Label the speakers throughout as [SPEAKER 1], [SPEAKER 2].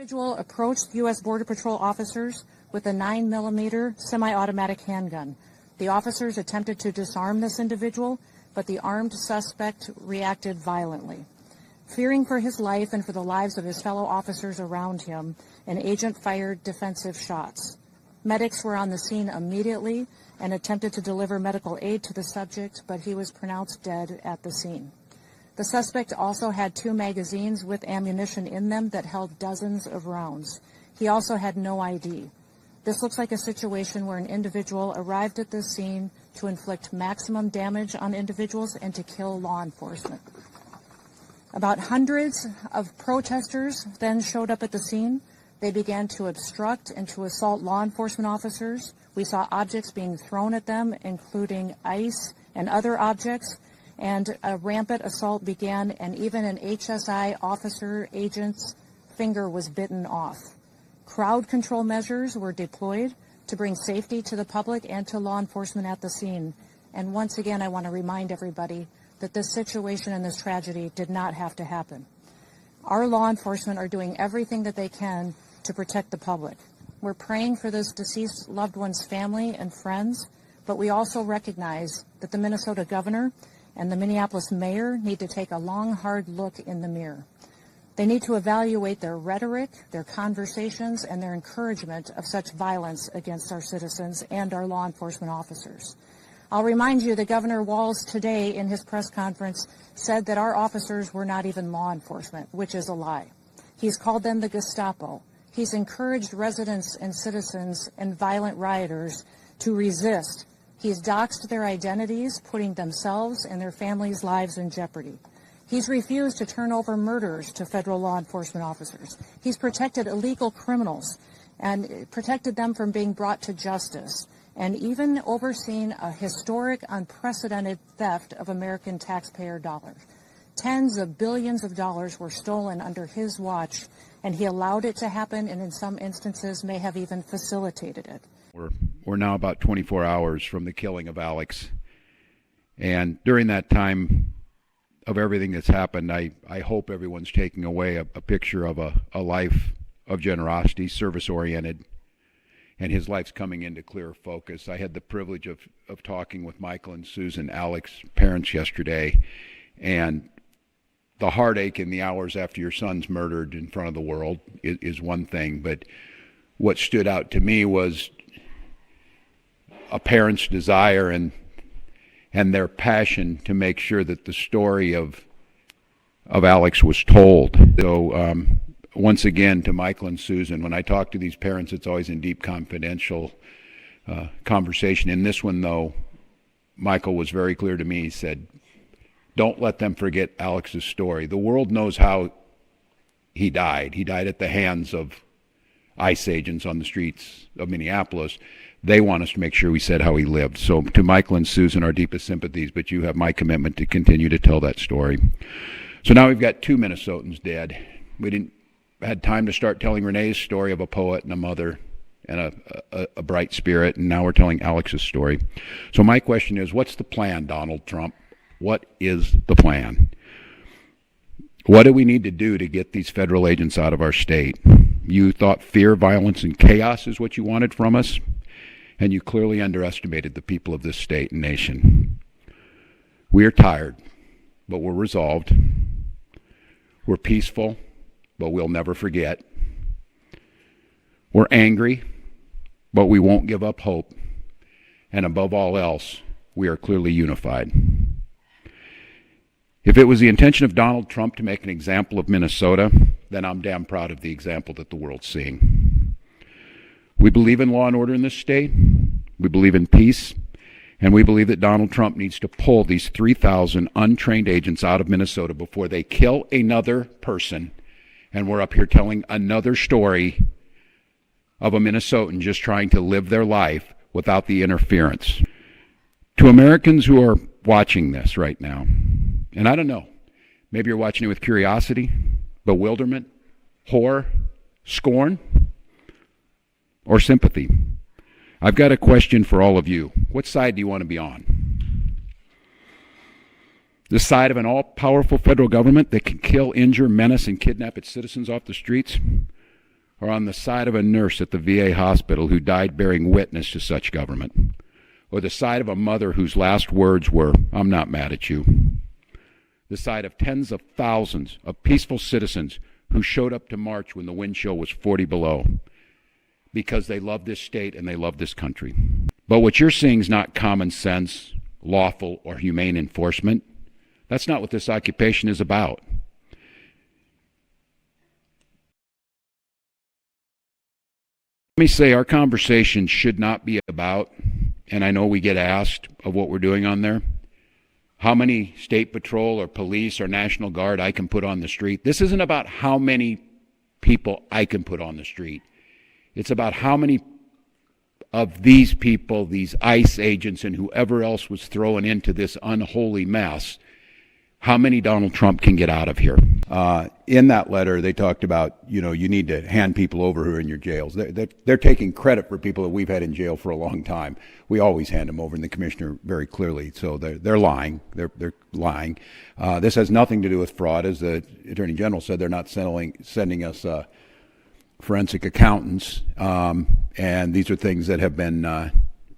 [SPEAKER 1] Individual approached U.S. Border Patrol officers with a 9mm semi-automatic handgun. The officers attempted to disarm this individual, but the armed suspect reacted violently. Fearing for his life and for the lives of his fellow officers around him, an agent fired defensive shots. Medics were on the scene immediately and attempted to deliver medical aid to the subject, but he was pronounced dead at the scene. The suspect also had 2 magazines with ammunition in them that held dozens of rounds. He also had no ID. This looks like a situation where an individual arrived at this scene to inflict maximum damage on individuals and to kill law enforcement. About hundreds of protesters then showed up at the scene. They began to obstruct and to assault law enforcement officers. We saw objects being thrown at them, including ice and other objects, and a rampant assault began, and even an HSI officer agent's finger was bitten off. Crowd control measures were deployed to bring safety to the public and to law enforcement at the scene. And once again, I want to remind everybody that this situation and this tragedy did not have to happen. Our law enforcement are doing everything that they can to protect the public. We're praying for this deceased loved one's family and friends, but we also recognize that the Minnesota governor and the Minneapolis mayor need to take a long, hard look in the mirror. They need to evaluate their rhetoric, their conversations, and their encouragement of such violence against our citizens and our law enforcement officers. I'll remind you that Governor Walz today in his press conference said that our officers were not even law enforcement, which is a lie. He's called them the Gestapo. He's encouraged residents and citizens and violent rioters to resist. He's doxed their identities, putting themselves and their families' lives in jeopardy. He's refused to turn over murders to federal law enforcement officers. He's protected illegal criminals and protected them from being brought to justice, and even overseen a historic, unprecedented theft of American taxpayer dollars. Tens of billions of dollars were stolen under his watch, and he allowed it to happen, and in some instances may have even facilitated it.
[SPEAKER 2] We're now about 24 hours from the killing of Alex, and during that time of everything that's happened, I hope everyone's taking away a picture of a life of generosity, service-oriented, and his life's coming into clearer focus. I had the privilege of talking with Michael and Susan, Alex's parents, yesterday, and the heartache in the hours after your son's murdered in front of the world is one thing, but what stood out to me was a parent's desire and their passion to make sure that the story of Alex was told. So once again, to Michael and Susan, when I talk to these parents, it's always in deep confidential conversation. In this one, though, Michael was very clear to me. He said, don't let them forget Alex's story. The world knows how he died. He died at the hands of ICE agents on the streets of Minneapolis. They want us to make sure we said how he lived. So to Michael and Susan, our deepest sympathies, but you have my commitment to continue to tell that story. So now we've got 2 Minnesotans dead. We didn't had time to start telling Renee's story of a poet and a mother and a bright spirit, and now we're telling Alex's story. So my question is, what's the plan, Donald Trump? What is the plan? What do we need to do to get these federal agents out of our state? You thought fear, violence, and chaos is what you wanted from us, and you clearly underestimated the people of this state and nation. We are tired, but we're resolved. We're peaceful, but we'll never forget. We're angry, but we won't give up hope. And above all else, we are clearly unified. If it was the intention of Donald Trump to make an example of Minnesota, then I'm damn proud of the example that the world's seeing. We believe in law and order in this state. We believe in peace. And we believe that Donald Trump needs to pull these 3,000 untrained agents out of Minnesota before they kill another person. And we're up here telling another story of a Minnesotan just trying to live their life without the interference. To Americans who are watching this right now, and I don't know, maybe you're watching it with curiosity, bewilderment, horror, scorn, or sympathy. I've got a question for all of you. What side do you want to be on? The side of an all-powerful federal government that can kill, injure, menace, and kidnap its citizens off the streets? or on the side of a nurse at the VA hospital who died bearing witness to such government, or the side of a mother whose last words were, "I'm not mad at you," the side of tens of thousands of peaceful citizens who showed up to march when the wind chill was 40 below because they love this state and they love this country. But what you're seeing is not common sense, lawful, or humane enforcement. That's not what this occupation is about. Let me say our conversation should not be about, and I know we get asked of what we're doing on there, how many state patrol or police or National Guard I can put on the street. This isn't about how many people I can put on the street. It's about how many of these people, these ICE agents and whoever else was thrown into this unholy mess, how many Donald Trump can get out of here. In that letter, they talked about, you need to hand people over who are in your jails. They're taking credit for people that we've had in jail for a long time. We always hand them over, and the commissioner very clearly. So they're lying. They're lying. This has nothing to do with fraud, as the Attorney General said. They're not sending us forensic accountants, and these are things that have been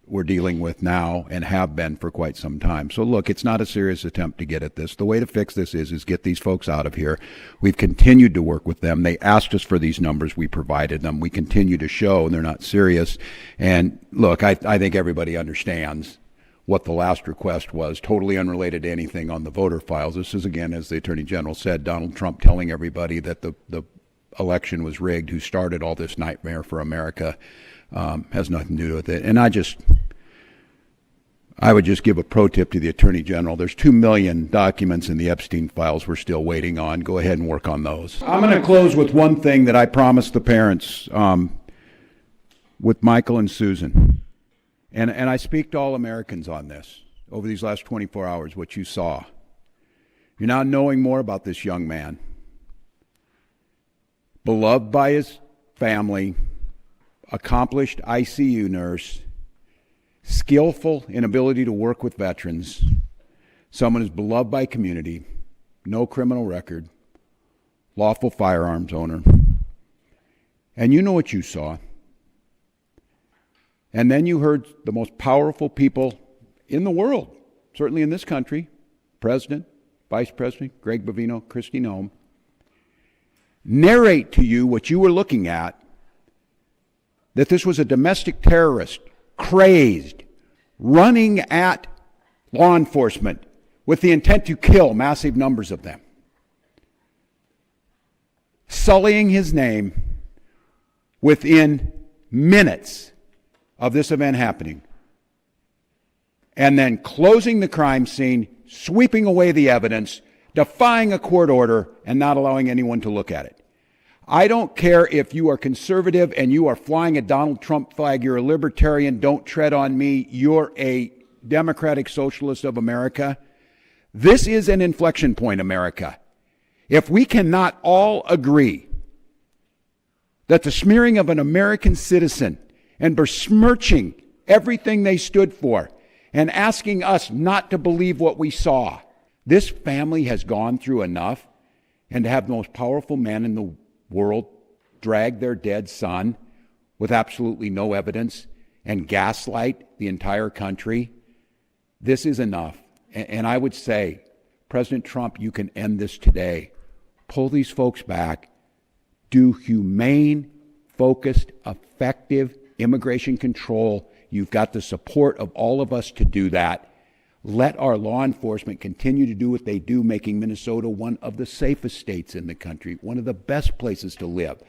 [SPEAKER 2] we're dealing with now and have been for quite some time. So look, it's not a serious attempt to get at this. The way to fix this is get these folks out of here. We've continued to work with them. They asked us for these numbers. We provided them. We continue to show, and they're not serious. And look, I think everybody understands what the last request was, totally unrelated to anything on the voter files. This is, again, as the Attorney General said, Donald Trump telling everybody that the election was rigged, who started all this nightmare for America. Has nothing to do with it. And I would just give a pro tip to the Attorney General. There's 2 million documents in the Epstein files we're still waiting on. Go ahead and work on those. I'm going to close with one thing that I promised the parents with Michael and Susan. And I speak to all Americans on this over these last 24 hours, what you saw. You're now knowing more about this young man. Beloved by his family, accomplished ICU nurse, skillful in ability to work with veterans, someone who's beloved by community, no criminal record, lawful firearms owner. And you know what you saw. And then you heard the most powerful people in the world, certainly in this country, President, Vice President, Greg Bovino, Kristi Noem, narrate to you what you were looking at, that this was a domestic terrorist, crazed, running at law enforcement with the intent to kill massive numbers of them, sullying his name within minutes of this event happening, and then closing the crime scene, sweeping away the evidence, defying a court order, and not allowing anyone to look at it. I don't care if you are conservative and you are flying a Donald Trump flag, you're a libertarian, don't tread on me, you're a democratic socialist of America. This is an inflection point, America. If we cannot all agree that the smearing of an American citizen and besmirching everything they stood for and asking us not to believe what we saw, this family has gone through enough, and to have the most powerful man in the world drag their dead son with absolutely no evidence and gaslight the entire country, this is enough. And I would say, President Trump, you can end this today. Pull these folks back. Do humane, focused, effective immigration control. You've got the support of all of us to do that. Let our law enforcement continue to do what they do, making Minnesota one of the safest states in the country, one of the best places to live.